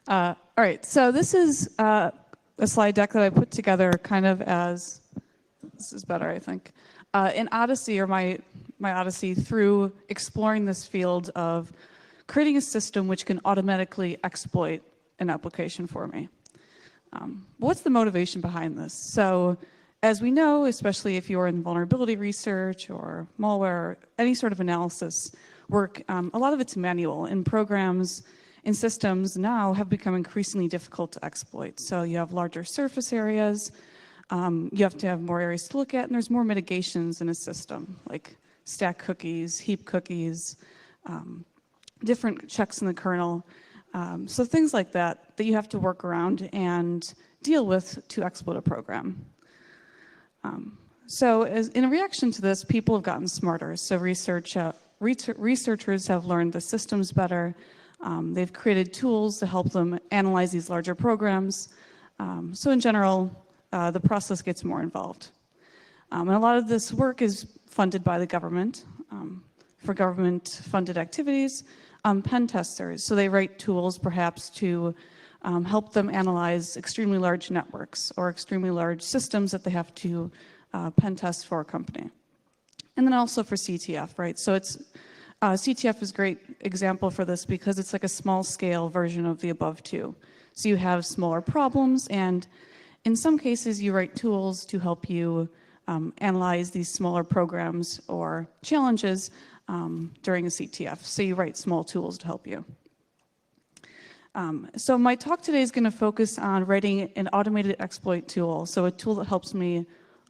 All right, so this is a slide deck that I put together kind of as, this is better, I think, an odyssey, or my odyssey through exploring this field of creating a system which can automatically exploit an application for me. What's the motivation behind this? So as we know, especially if you're in vulnerability research or malware, any sort of analysis work, a lot of it's manual, and programs and systems now have become increasingly difficult to exploit. So you have larger surface areas, you have to have more areas to look at, and there's more mitigations in a system, like stack cookies, heap cookies, different checks in the kernel. So things like that you have to work around and deal with to exploit a program. So in a reaction to this, people have gotten smarter. So researchers have learned the systems better. They've created tools to help them analyze these larger programs. So in general, the process gets more involved. And a lot of this work is funded by the government for government-funded activities. Pen testers, so they write tools perhaps to help them analyze extremely large networks or extremely large systems that they have to pen test for a company. And then also for CTF, right? So it's CTF is a great example for this because it's like a small scale version of the above two. So you have smaller problems, and in some cases you write tools to help you analyze these smaller programs or challenges during a CTF. So you write small tools to help you. So my talk today is going to focus on writing an automated exploit tool. So a tool that helps me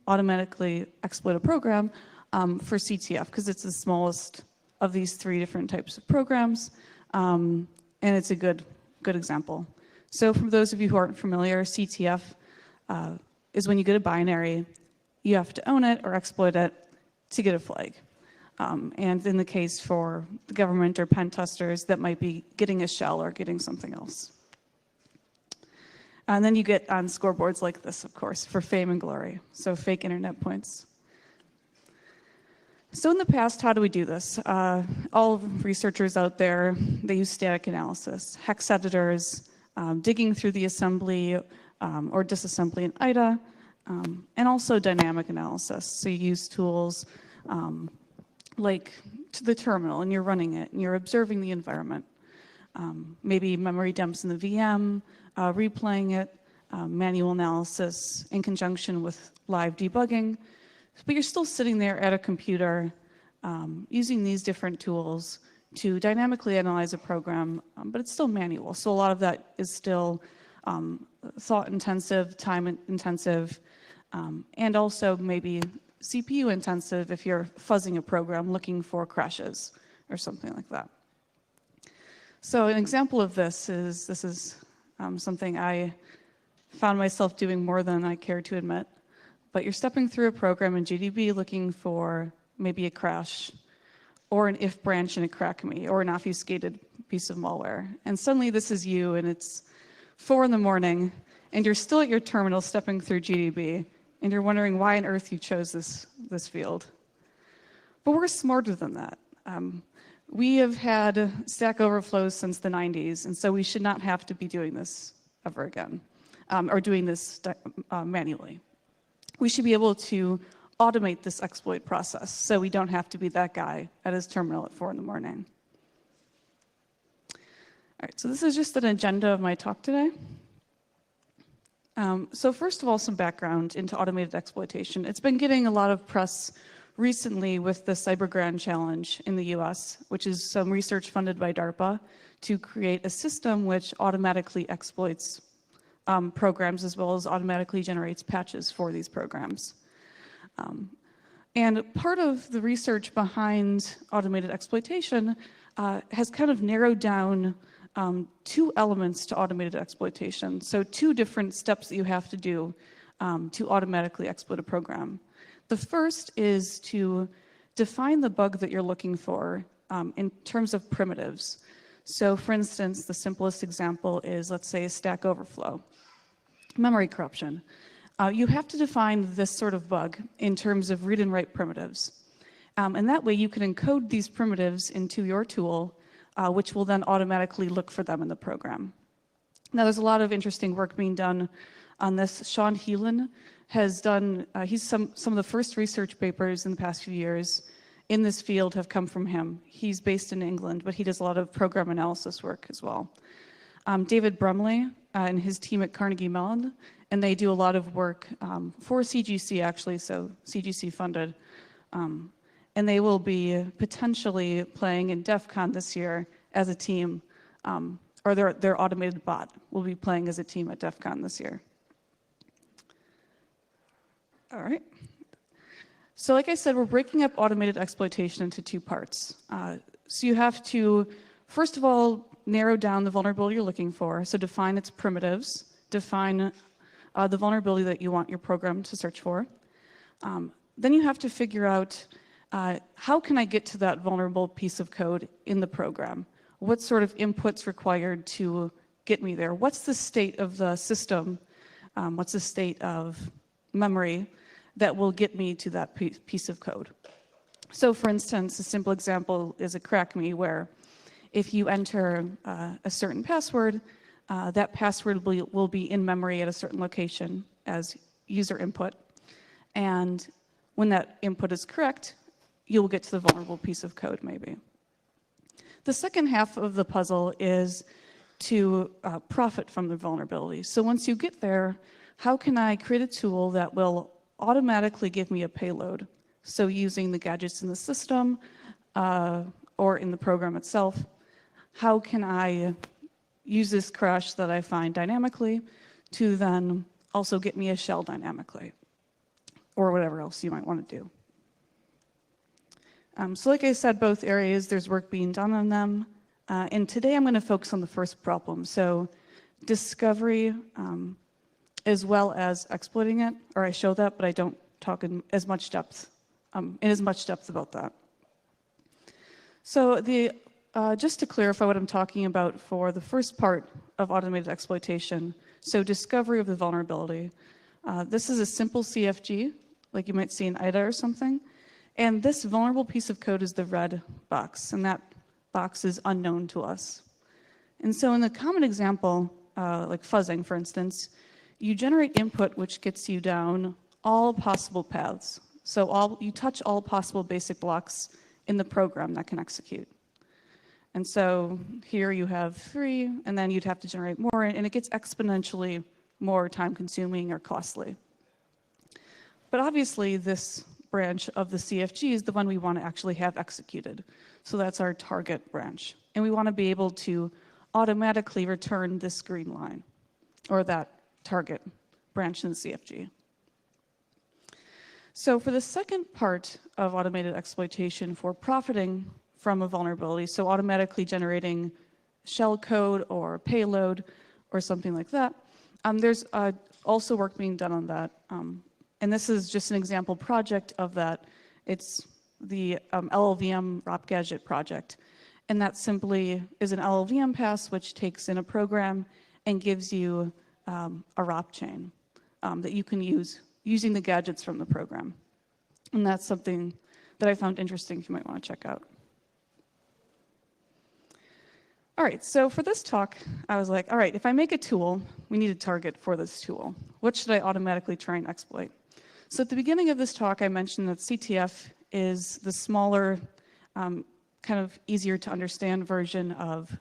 automatically exploit a program for CTF, because it's the smallest of these three different types of programs. And it's a good example. So for those of you who aren't familiar, CTF is when you get a binary, you have to own it or exploit it to get a flag. And in the case for the government or pen testers, that might be getting a shell or getting something else. And then you get on scoreboards like this, of course, for fame and glory, so fake internet points. So in the past, how do we do this? All researchers out there, they use static analysis, hex editors, digging through the assembly or disassembly in IDA, and also dynamic analysis. So you use tools like to the terminal, and you're running it, and you're observing the environment. Maybe memory dumps in the VM, replaying it, manual analysis in conjunction with live debugging. But you're still sitting there at a computer using these different tools to dynamically analyze a program, but it's still manual. So a lot of that is still thought-intensive, time-intensive, and also maybe CPU intensive if you're fuzzing a program looking for crashes or something like that. So an example of this is something I found myself doing more than I care to admit. But you're stepping through a program in GDB looking for maybe a crash or an if branch in a crack me or an obfuscated piece of malware. And suddenly this is you, and it's 4 in the morning, and you're still at your terminal stepping through GDB. And you're wondering why on earth you chose this field. But we're smarter than that. We have had Stack Overflow since the 90s, and so we should not have to be doing this ever again, or doing this manually. We should be able to automate this exploit process so we don't have to be that guy at his terminal at 4 in the morning. All right, so this is just an agenda of my talk today. So first of all, some background into automated exploitation. It's been getting a lot of press recently with the Cyber Grand Challenge in the US, which is some research funded by DARPA to create a system which automatically exploits programs as well as automatically generates patches for these programs. And part of the research behind automated exploitation has kind of narrowed down two elements to automated exploitation. So 2 different steps that you have to do to automatically exploit a program. The first is to define the bug that you're looking for in terms of primitives. So for instance, the simplest example is, let's say, a Stack Overflow, memory corruption. You have to define this sort of bug in terms of read and write primitives. And that way you can encode these primitives into your tool, which will then automatically look for them in the program. Now, there's a lot of interesting work being done on this. Sean Heelan has done, some of the first research papers in the past few years in this field have come from him. He's based in England, but he does a lot of program analysis work as well. David Brumley and his team at Carnegie Mellon, and they do a lot of work for CGC actually, so CGC funded. And they will be potentially playing in DEF CON this year as a team, or their automated bot will be playing as a team at DEF CON this year. All right. So like I said, we're breaking up automated exploitation into two parts. So you have to, first of all, narrow down the vulnerability you're looking for. So define its primitives, define the vulnerability that you want your program to search for. Then you have to figure out how can I get to that vulnerable piece of code in the program? What sort of inputs required to get me there? What's the state of the system? What's the state of memory that will get me to that piece of code? So for instance, a simple example is a crack me where if you enter a certain password, that password will be in memory at a certain location as user input. And when that input is correct, you'll get to the vulnerable piece of code maybe. The second half of the puzzle is to profit from the vulnerability. So once you get there, how can I create a tool that will automatically give me a payload? So using the gadgets in the system or in the program itself, how can I use this crash that I find dynamically to then also get me a shell dynamically, or whatever else you might want to do. So like I said, both areas, there's work being done on them. And today I'm going to focus on the first problem. So discovery as well as exploiting it, or I show that, but I don't talk in as much depth about that. So just to clarify what I'm talking about for the first part of automated exploitation, so discovery of the vulnerability. This is a simple CFG, like you might see in IDA or something. And this vulnerable piece of code is the red box, and that box is unknown to us. And so in the common example, like fuzzing, for instance, you generate input which gets you down all possible paths. So you touch all possible basic blocks in the program that can execute. And so here you have 3, and then you'd have to generate more, and it gets exponentially more time-consuming or costly. But obviously, this branch of the CFG is the one we want to actually have executed. So that's our target branch. And we want to be able to automatically return this green line, or that target branch in the CFG. So for the second part of automated exploitation for profiting from a vulnerability, so automatically generating shell code or payload or something like that, there's also work being done on that. And this is just an example project of that. It's the LLVM ROP Gadget project. And that simply is an LLVM pass which takes in a program and gives you a ROP chain that you can use using the gadgets from the program. And that's something that I found interesting you might want to check out. All right, so for this talk, I was like, all right, if I make a tool, we need a target for this tool. What should I automatically try and exploit? So at the beginning of this talk, I mentioned that CTF is the smaller, kind of easier to understand version of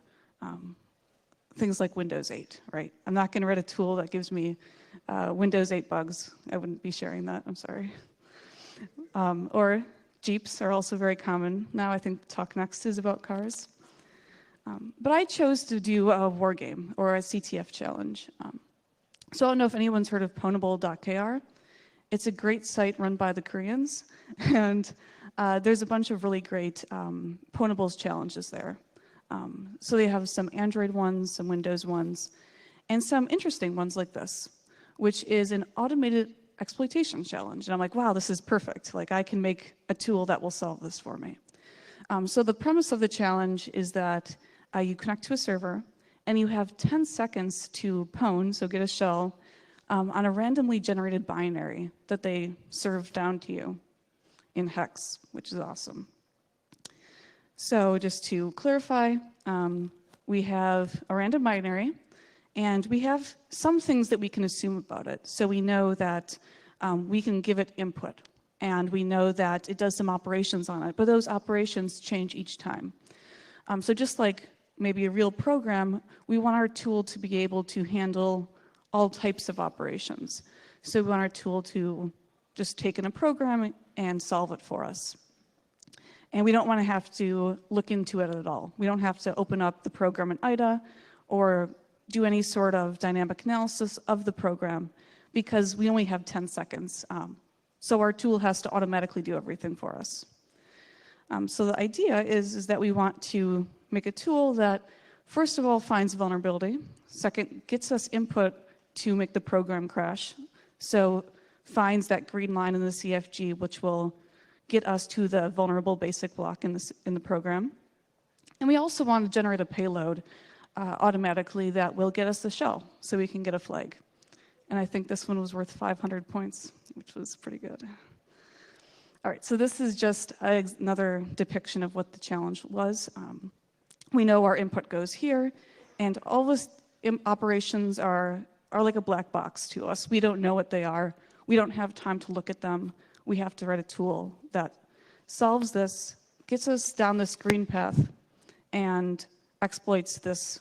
things like Windows 8, right? I'm not going to write a tool that gives me Windows 8 bugs. I wouldn't be sharing that, I'm sorry. Or Jeeps are also very common. Now I think Talk Next is about cars. But I chose to do a war game or a CTF challenge. So I don't know if anyone's heard of pwnable.kr. It's a great site run by the Koreans, and there's a bunch of really great pwnables challenges there. So they have some Android ones, some Windows ones, and some interesting ones like this, which is an automated exploitation challenge. And I'm like, wow, this is perfect. Like, I can make a tool that will solve this for me. So the premise of the challenge is that you connect to a server, and you have 10 seconds to pwn, so get a shell, on a randomly generated binary that they serve down to you in hex, which is awesome. So just to clarify, we have a random binary, And we have some things that we can assume about it. So we know that we can give it input, and we know that it does some operations on it, but those operations change each time. So just like maybe a real program, we want our tool to be able to handle all types of operations. So we want our tool to just take in a program and solve it for us. And we don't want to have to look into it at all. We don't have to open up the program in IDA or do any sort of dynamic analysis of the program because we only have 10 seconds. So our tool has to automatically do everything for us. So the idea is that we want to make a tool that, first of all, finds vulnerability. Second, gets us input to make the program crash. So finds that green line in the CFG, which will get us to the vulnerable basic block in the program. And we also want to generate a payload automatically that will get us the shell so we can get a flag. And I think this one was worth 500 points, which was pretty good. All right, so this is just another depiction of what the challenge was. We know our input goes here, and all those operations are like a black box to us. We don't know what they are. We don't have time to look at them. We have to write a tool that solves this, gets us down this green path, and exploits this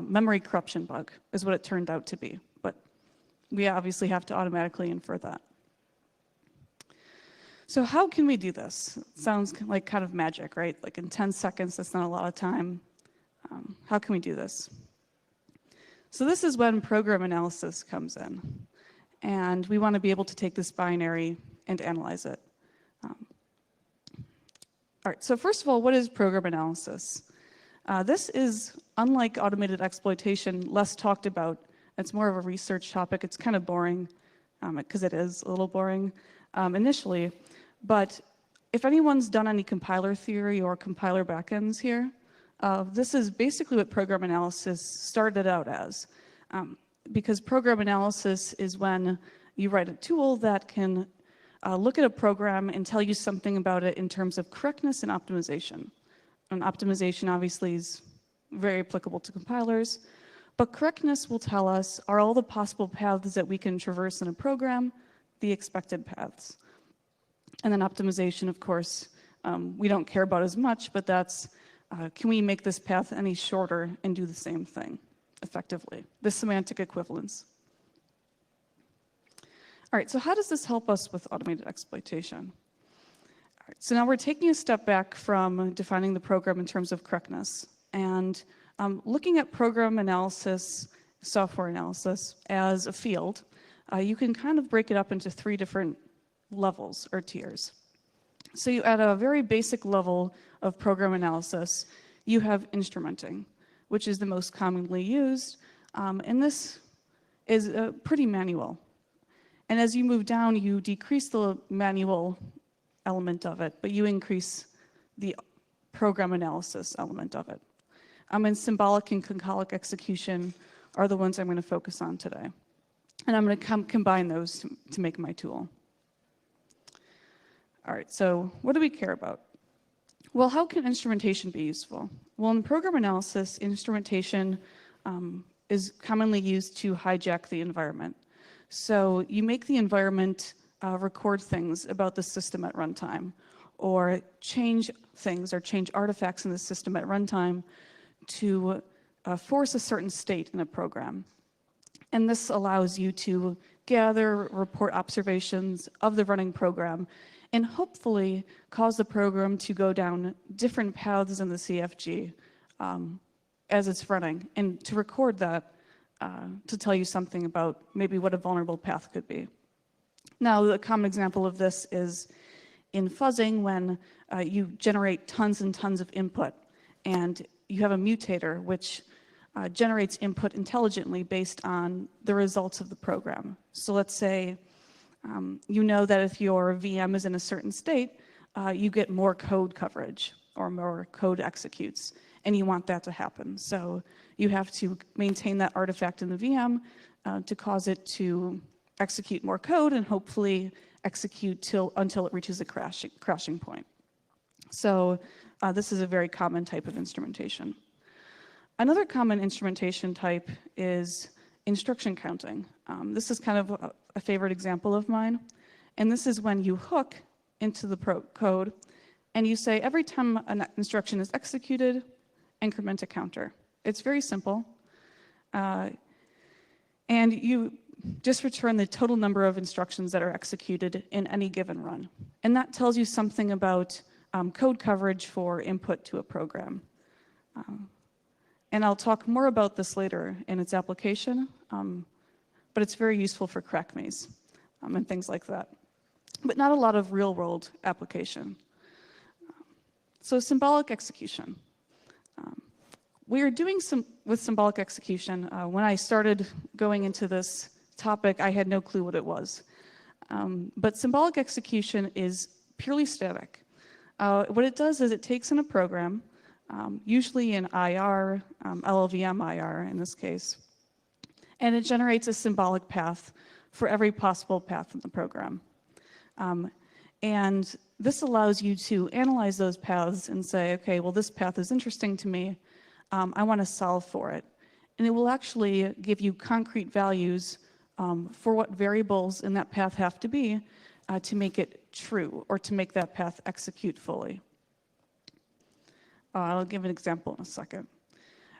memory corruption bug, is what it turned out to be. But we obviously have to automatically infer that. So how can we do this? It sounds like kind of magic, right? Like in 10 seconds, that's not a lot of time. How can we do this? So this is when program analysis comes in. And we want to be able to take this binary and analyze it. All right, so first of all, what is program analysis? This is, unlike automated exploitation, less talked about. It's more of a research topic. It's kind of boring, because it is a little boring initially. But if anyone's done any compiler theory or compiler backends here, this is basically what program analysis started out as. Because program analysis is when you write a tool that can look at a program and tell you something about it in terms of correctness and optimization. And optimization obviously is very applicable to compilers, but correctness will tell us, are all the possible paths that we can traverse in a program the expected paths? And then optimization, of course, we don't care about as much, but that's, can we make this path any shorter and do the same thing effectively? The semantic equivalence. All right, so how does this help us with automated exploitation? All right, so now we're taking a step back from defining the program in terms of correctness and looking at program analysis, software analysis as a field. You can kind of break it up into 3 different levels or tiers. So you, at a very basic level of program analysis, you have instrumenting, which is the most commonly used, and this is pretty manual. And as you move down, you decrease the manual element of it, but you increase the program analysis element of it. And symbolic and concolic execution are the ones I'm going to focus on today. And I'm going to combine those to make my tool. All right, so what do we care about? Well, how can instrumentation be useful? Well, in program analysis, instrumentation is commonly used to hijack the environment. So you make the environment record things about the system at runtime, or change things or change artifacts in the system at runtime to force a certain state in a program. And this allows you to gather, report observations of the running program, and hopefully cause the program to go down different paths in the CFG as it's running, and to record that to tell you something about maybe what a vulnerable path could be. Now, the common example of this is in fuzzing when you generate tons and tons of input, and you have a mutator which generates input intelligently based on the results of the program. So let's say you know that if your VM is in a certain state, you get more code coverage or more code executes, and you want that to happen. So you have to maintain that artifact in the VM to cause it to execute more code and hopefully execute until it reaches a crashing point. So this is a very common type of instrumentation. Another common instrumentation type is instruction counting. This is kind of a favorite example of mine. And this is when you hook into the code and you say every time an instruction is executed, increment a counter. It's very simple. And you just return the total number of instructions that are executed in any given run. And that tells you something about code coverage for input to a program. And I'll talk more about this later in its application, but it's very useful for crack maze and things like that. But not a lot of real-world application. So symbolic execution. We are doing some with symbolic execution. When I started going into this topic, I had no clue what it was. But symbolic execution is purely static. What it does is it takes in a program, usually in IR, LLVM IR in this case, and it generates a symbolic path for every possible path in the program. And this allows you to analyze those paths and say, okay, well, this path is interesting to me. I want to solve for it. And it will actually give you concrete values for what variables in that path have to be to make it true or to make that path execute fully. I'll give an example in a second.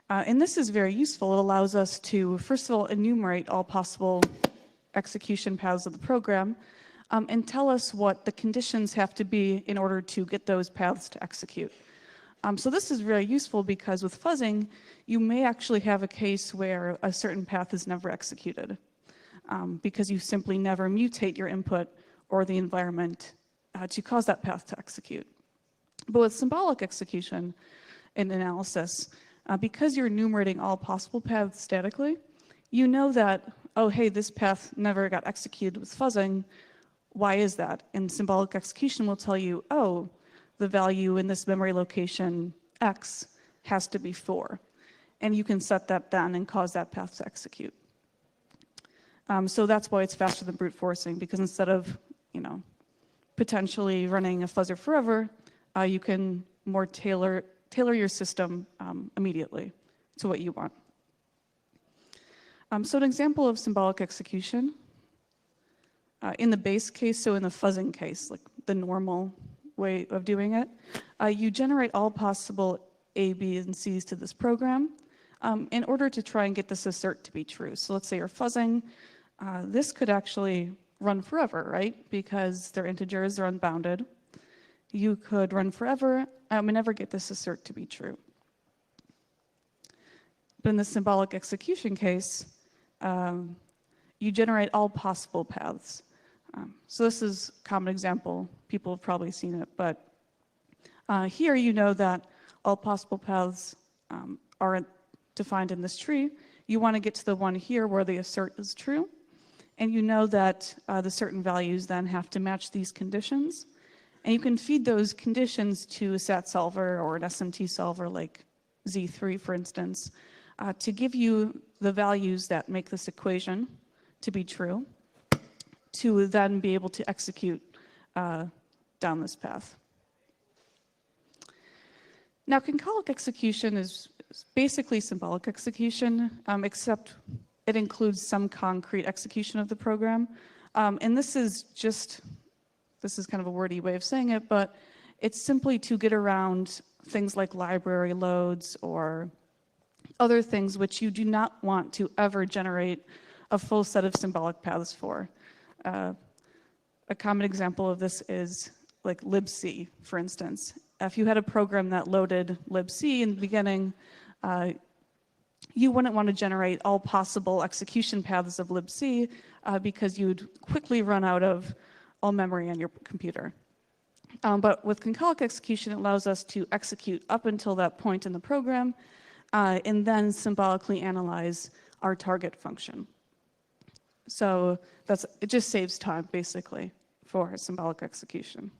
And this is very useful. It allows us to, first of all, enumerate all possible execution paths of the program and tell us what the conditions have to be in order to get those paths to execute. So this is very useful because with fuzzing, you may actually have a case where a certain path is never executed because you simply never mutate your input or the environment to cause that path to execute. But with symbolic execution and analysis, because you're enumerating all possible paths statically, you know that, oh, hey, this path never got executed with fuzzing. Why is that? And symbolic execution will tell you, oh, the value in this memory location X has to be 4. And you can set that down and cause that path to execute. So that's why it's faster than brute forcing, because instead of, potentially running a fuzzer forever, you can more tailor your system immediately to what you want. So an example of symbolic execution, in the base case, so in the fuzzing case, like the normal way of doing it, you generate all possible A, B, and C's to this program in order to try and get this assert to be true. So let's say you're fuzzing. This could actually run forever, right? Because they're integers, they're unbounded. You could run forever and never get this assert to be true. But in the symbolic execution case, you generate all possible paths. So this is a common example. People have probably seen it, but here you know that all possible paths are defined in this tree. You want to get to the one here where the assert is true, and you know that the certain values then have to match these conditions. And you can feed those conditions to a SAT solver or an SMT solver like Z3, for instance, to give you the values that make this equation to be true, to then be able to execute down this path. Now, concolic execution is basically symbolic execution, except it includes some concrete execution of the program. And this is kind of a wordy way of saying it, but it's simply to get around things like library loads or other things which you do not want to ever generate a full set of symbolic paths for. A common example of this is like libc, for instance. If you had a program that loaded libc in the beginning, you wouldn't want to generate all possible execution paths of libc because you'd quickly run out of all memory on your computer. But with concolic execution, it allows us to execute up until that point in the program and then symbolically analyze our target function. So it just saves time, basically, for symbolic execution.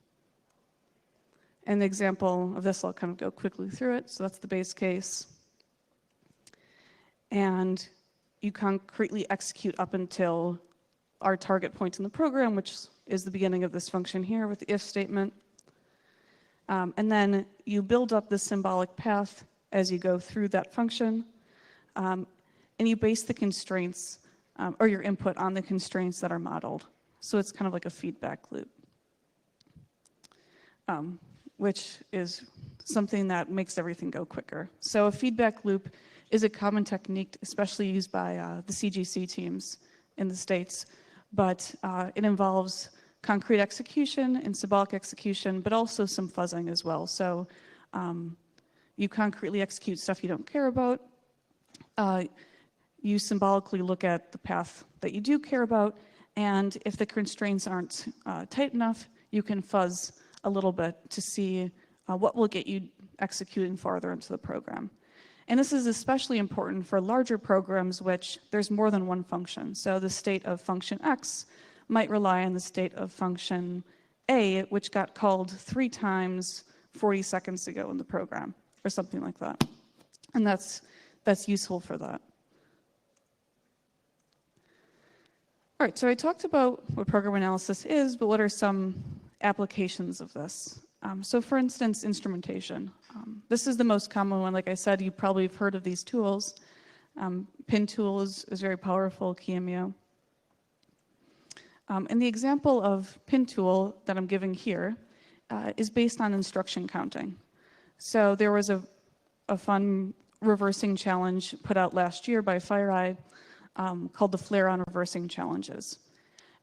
An example of this, I'll kind of go quickly through it. So that's the base case. And you concretely execute up until our target point in the program, which is the beginning of this function here with the if statement. And then you build up this symbolic path as you go through that function. And you base the constraints or your input on the constraints that are modeled. So it's kind of like a feedback loop, which is something that makes everything go quicker. So a feedback loop is a common technique, especially used by the CGC teams in the States, but it involves concrete execution and symbolic execution, but also some fuzzing as well. So you concretely execute stuff you don't care about. You symbolically look at the path that you do care about, and if the constraints aren't tight enough, you can fuzz a little bit to see what will get you executing farther into the program. And this is especially important for larger programs which there's more than one function. So the state of function X might rely on the state of function A, which got called 3 times 40 seconds ago in the program, or something like that. And that's useful for that. All right, so I talked about what program analysis is, but what are some applications of this? So for instance, instrumentation. This is the most common one. Like I said, you probably have heard of these tools. Pin tool is very powerful, QEMU. And the example of pin tool that I'm giving here is based on instruction counting. So there was a fun reversing challenge put out last year by FireEye called the Flare-on Reversing Challenges.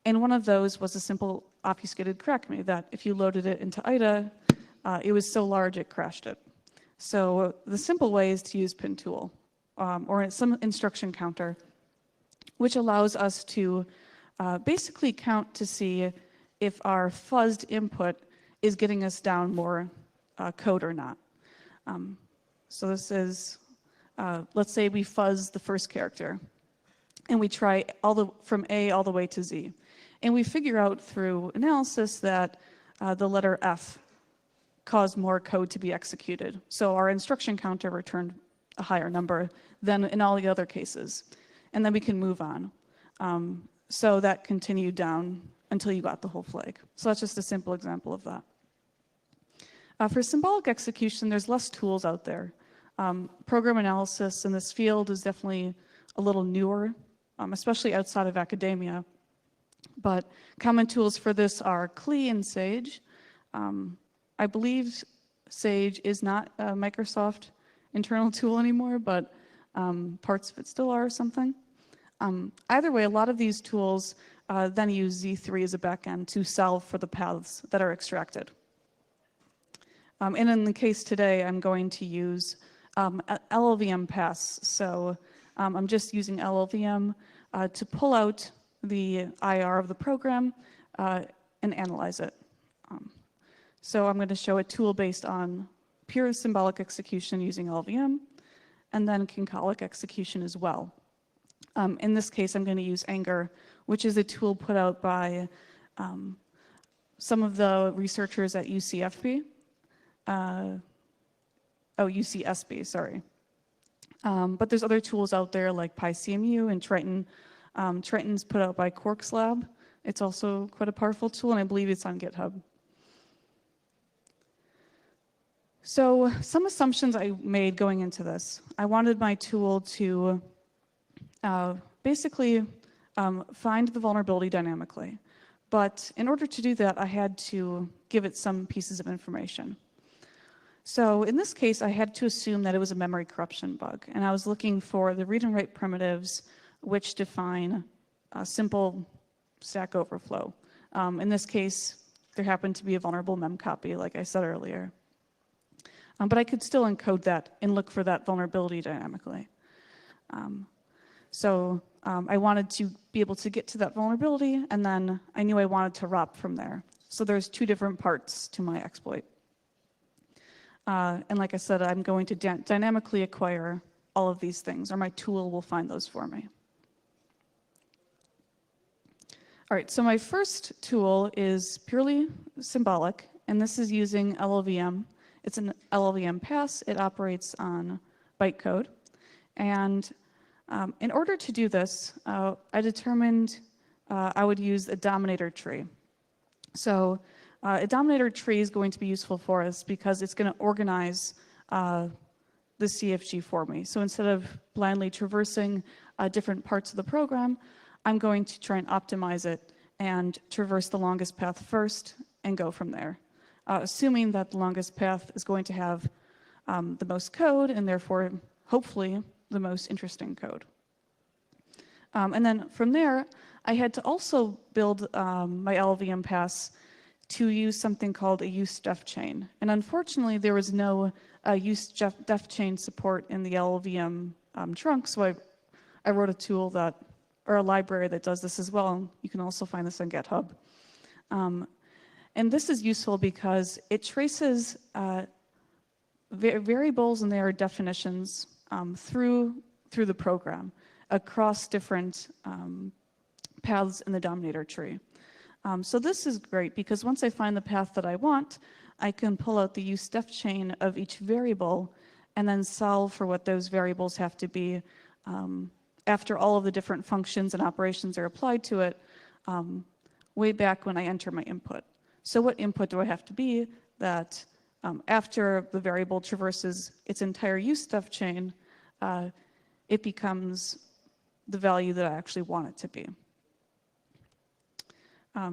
And one of those was a simple obfuscated crackme that if you loaded it into IDA, it was so large it crashed it. So the simple way is to use pin tool or some instruction counter, which allows us to basically count to see if our fuzzed input is getting us down more code or not. So this is, let's say we fuzz the first character, and we try from A all the way to Z. And we figure out through analysis that the letter F caused more code to be executed. So our instruction counter returned a higher number than in all the other cases. And then we can move on. So that continued down until you got the whole flag. So that's just a simple example of that. For symbolic execution, there's less tools out there. Program analysis in this field is definitely a little newer, especially outside of academia. But common tools for this are CLI and Sage. I believe Sage is not a Microsoft internal tool anymore, but parts of it still are or something. Either way, a lot of these tools then use Z3 as a backend to solve for the paths that are extracted. And in the case today, I'm going to use LLVM pass. So I'm just using LLVM to pull out the IR of the program and analyze it. So I'm going to show a tool based on pure symbolic execution using LLVM, and then concolic execution as well. In this case, I'm going to use Anger, which is a tool put out by some of the researchers at UCSB, sorry. But there's other tools out there like PyCMU and Triton. Triton's put out by Quarks Lab. It's also quite a powerful tool, and I believe it's on GitHub. So some assumptions I made going into this. I wanted my tool to basically find the vulnerability dynamically. But in order to do that, I had to give it some pieces of information. So in this case, I had to assume that it was a memory corruption bug. And I was looking for the read and write primitives which define a simple stack overflow. In this case, there happened to be a vulnerable mem copy, like I said earlier. But I could still encode that and look for that vulnerability dynamically. I wanted to be able to get to that vulnerability, and then I knew I wanted to ROP from there. So there's 2 different parts to my exploit. And like I said, I'm going to dynamically acquire all of these things, or my tool will find those for me. All right, so my first tool is purely symbolic, and this is using LLVM. It's an LLVM pass. It operates on bytecode. And in order to do this, I determined I would use a dominator tree. So a dominator tree is going to be useful for us because it's going to organize the the CFG for me. So instead of blindly traversing different parts of the program, I'm going to try and optimize it and traverse the longest path first and go from there, assuming that the longest path is going to have the most code and therefore, hopefully, the most interesting code. And then from there, I had to also build my LLVM pass to use something called a use def chain. And unfortunately, there was no use def chain support in the LLVM trunk, so I wrote a tool that, or a library that does this as well. You can also find this on GitHub. And this is useful because it traces variables and their definitions through the program across different paths in the dominator tree. So this is great because once I find the path that I want, I can pull out the use def chain of each variable and then solve for what those variables have to be after all of the different functions and operations are applied to it way back when I enter my input. So what input do I have to be that after the variable traverses its entire use def chain, it becomes the value that I actually want it to be.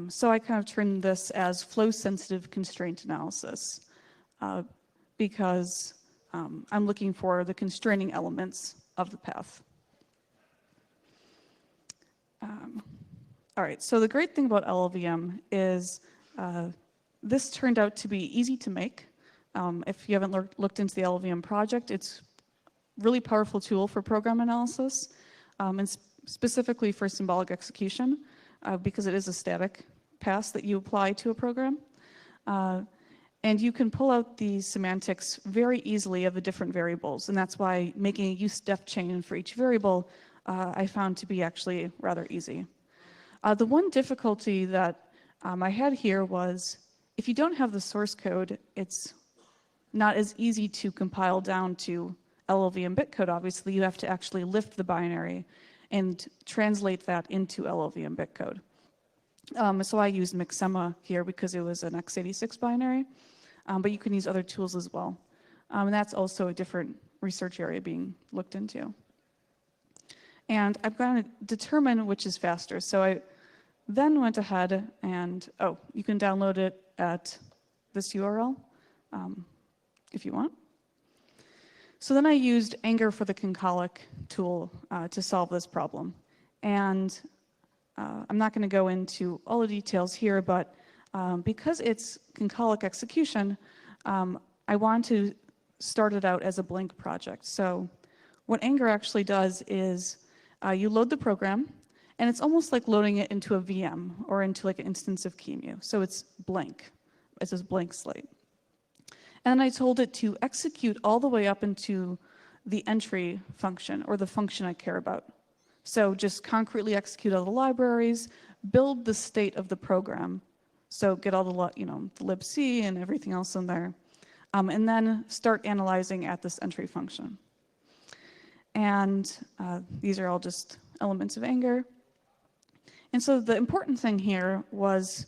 So I kind of term this as flow-sensitive constraint analysis because I'm looking for the constraining elements of the path. All right, so the great thing about LLVM is this turned out to be easy to make. If you haven't looked into the LLVM project, it's a really powerful tool for program analysis, and specifically for symbolic execution, because it is a static pass that you apply to a program. And you can pull out the semantics very easily of the different variables, and that's why making a use def chain for each variable I found to be actually rather easy. The one difficulty that I had here was if you don't have the source code, it's not as easy to compile down to LLVM bitcode. Obviously, you have to actually lift the binary and translate that into LLVM bitcode. So I used Mixema here because it was an x86 binary, but you can use other tools as well. And that's also a different research area being looked into. And I'm going to determine which is faster. So I then went ahead and, you can download it at this URL if you want. So then I used Anger for the concolic tool to solve this problem. And I'm not going to go into all the details here, but because it's concolic execution, I want to start it out as a blank project. So what Anger actually does is you load the program, and it's almost like loading it into a VM or into like an instance of QEMU. So it's blank. It's this blank slate. And I told it to execute all the way up into the entry function, or the function I care about. So just concretely execute all the libraries, build the state of the program. So get all the, the libc and everything else in there. And then start analyzing at this entry function. And these are all just elements of Anger. And so the important thing here was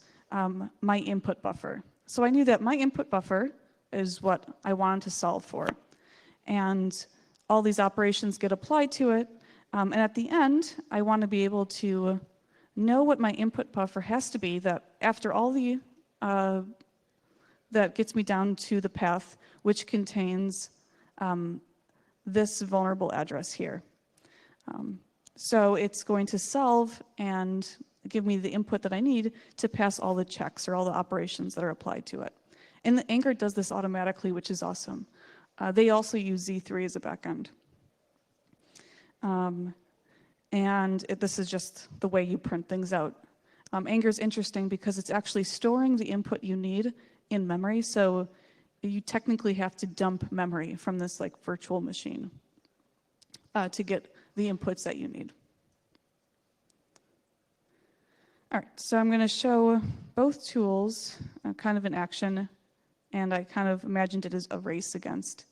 my input buffer. So I knew that my input buffer is what I wanted to solve for. And all these operations get applied to it. And at the end, I want to be able to know what my input buffer has to be, that after all the, that gets me down to the path, which contains this vulnerable address here. So it's going to solve and give me the input that I need to pass all the checks or all the operations that are applied to it. And the Anger does this automatically, which is awesome. They also use Z3 as a backend. This is just the way you print things out. Anger is interesting because it's actually storing the input you need in memory, so you technically have to dump memory from this like virtual machine to get the inputs that you need. All right, so I'm going to show both tools kind of in action, and I kind of imagined it as a race against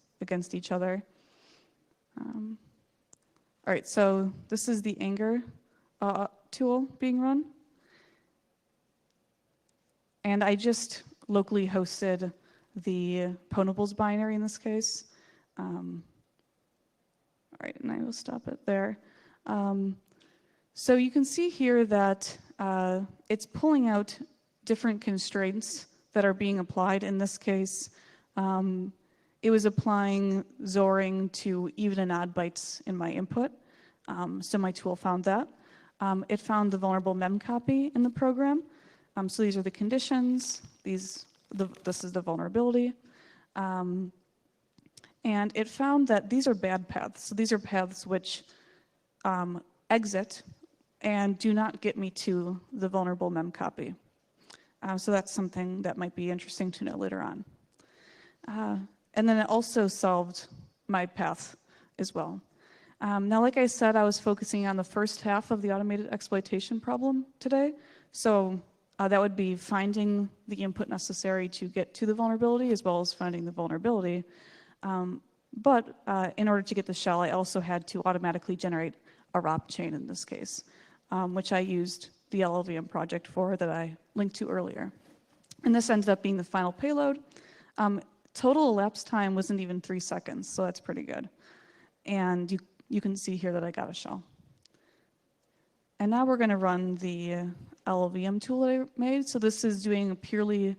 each other. All right, so this is the Anger tool being run. And I just locally hosted the ponables binary in this case. right, and I will stop it there. So you can see here that it's pulling out different constraints that are being applied. In this case, it was applying XORing to even and odd bytes in my input. So my tool found that. It found the vulnerable mem copy in the program. So these are the conditions. This is the vulnerability. And it found that these are bad paths. So these are paths which exit and do not get me to the vulnerable mem copy. So that's something that might be interesting to know later on. And then it also solved my path as well. Now, like I said, I was focusing on the first half of the automated exploitation problem today. So that would be finding the input necessary to get to the vulnerability, as well as finding the vulnerability. But in order to get the shell, I also had to automatically generate a ROP chain in this case, which I used the LLVM project for that I linked to earlier. And this ended up being the final payload. Total elapsed time wasn't even 3 seconds, so that's pretty good. And you can see here that I got a shell. And now we're going to run the LLVM tool that I made. So this is doing a purely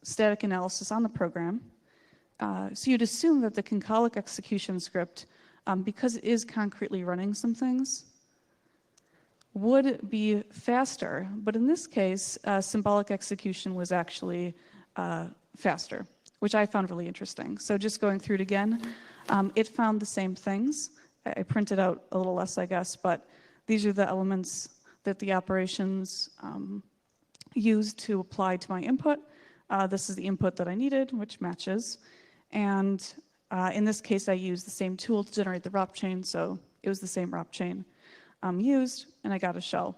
static analysis on the program. So you'd assume that the concolic execution script, because it is concretely running some things, would be faster. But in this case, symbolic execution was actually faster, which I found really interesting. So just going through it again, it found the same things. I printed out a little less, I guess, but these are the elements that the operations used to apply to my input. This is the input that I needed, which matches. And in this case, I used the same tool to generate the ROP chain, so it was the same ROP chain used, and I got a shell.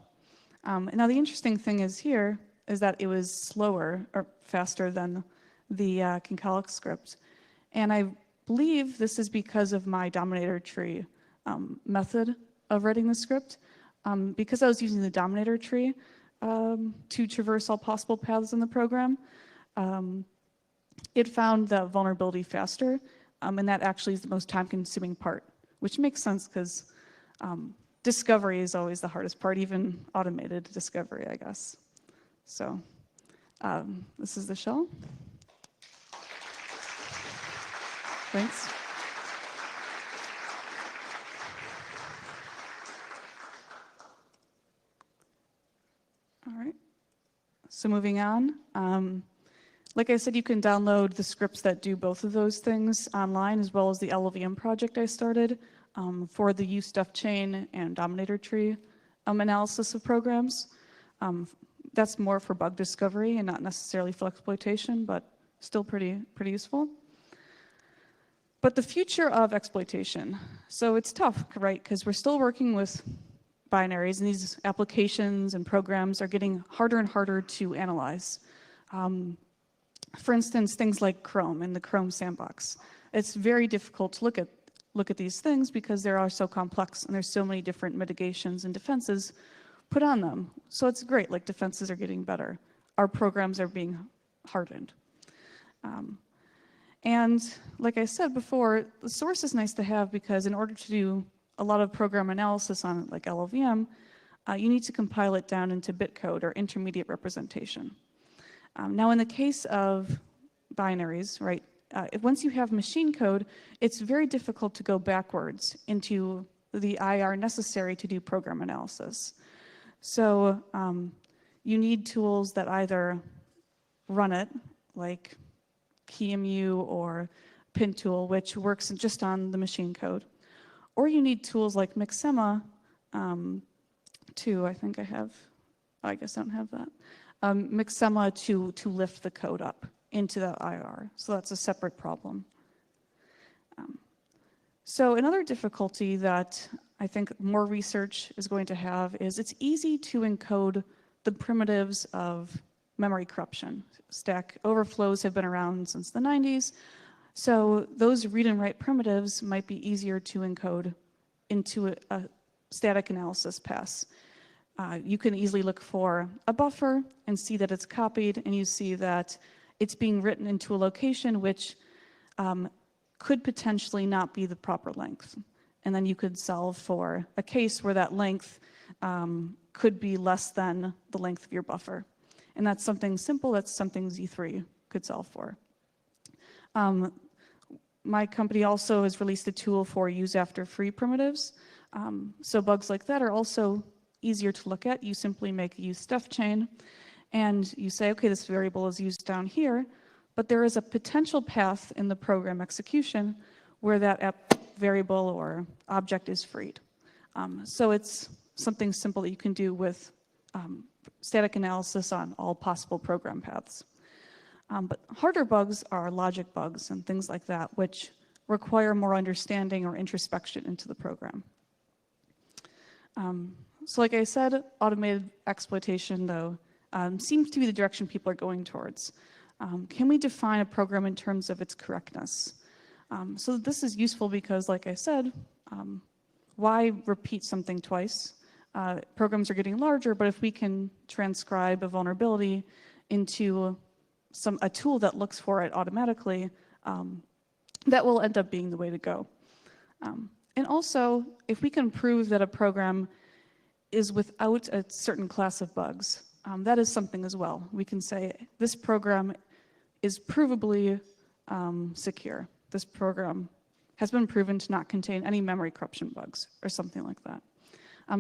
And now the interesting thing is here is that it was slower or faster than the concolic script. And I believe this is because of my dominator tree method of writing the script. Because I was using the dominator tree to traverse all possible paths in the program, it found the vulnerability faster, and that actually is the most time-consuming part, which makes sense because discovery is always the hardest part, even automated discovery, I guess. So this is the shell. Thanks. All right. So moving on. Like I said, you can download the scripts that do both of those things online, as well as the LLVM project I started for the ustuff chain and dominator tree analysis of programs. That's more for bug discovery and not necessarily for exploitation, but still pretty useful. But the future of exploitation. So it's tough, right? Because we're still working with binaries, and these applications and programs are getting harder and harder to analyze. For instance, things like Chrome and the Chrome sandbox. It's very difficult to look at these things because they are so complex and there's so many different mitigations and defenses put on them. So it's great, like defenses are getting better. Our programs are being hardened. And like I said before, the source is nice to have because in order to do a lot of program analysis on like LLVM, you need to compile it down into bitcode or intermediate representation. Now in the case of binaries, right, once you have machine code, it's very difficult to go backwards into the IR necessary to do program analysis. So you need tools that either run it, like KeyMU or PinTool, which works just on the machine code. Or you need tools like Mixema I think I have, I guess I don't have that. Mixema to lift the code up into the IR. So that's a separate problem. So another difficulty that I think more research is going to have is it's easy to encode the primitives of memory corruption. Stack overflows have been around since the 90s. So those read and write primitives might be easier to encode into a static analysis pass. You can easily look for a buffer and see that it's copied, and you see that it's being written into a location which could potentially not be the proper length. and then you could solve for a case where that length could be less than the length of your buffer. And that's something simple, that's something Z3 could solve for. My company also has released a tool for use after free primitives. So bugs like that are also easier to look at. You simply make a useDef chain and you say, okay, this variable is used down here, but there is a potential path in the program execution where that app variable or object is freed. So it's something simple that you can do with static analysis on all possible program paths. But harder bugs are logic bugs and things like that, which require more understanding or introspection into the program. So like I said, automated exploitation, though, seems to be the direction people are going towards. Can we define a program in terms of its correctness? So this is useful because, like I said, why repeat something twice? Programs are getting larger, but if we can transcribe a vulnerability into a tool that looks for it automatically, that will end up being the way to go. And also, if we can prove that a program is without a certain class of bugs, that is something as well. We can say this program is provably secure. This program has been proven to not contain any memory corruption bugs or something like that.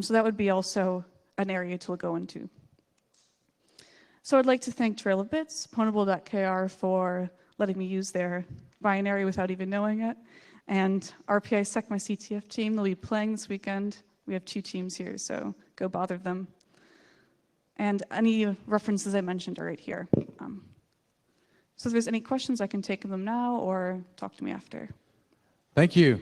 So that would be also an area to go into. So I'd like to thank Trail of Bits, Pwnable.kr for letting me use their binary without even knowing it, and RPI-Sec, my CTF team. They'll be playing this weekend. We have 2 teams here, so go bother them. And any references I mentioned are right here. So if there's any questions, I can take them now or talk to me after. Thank you.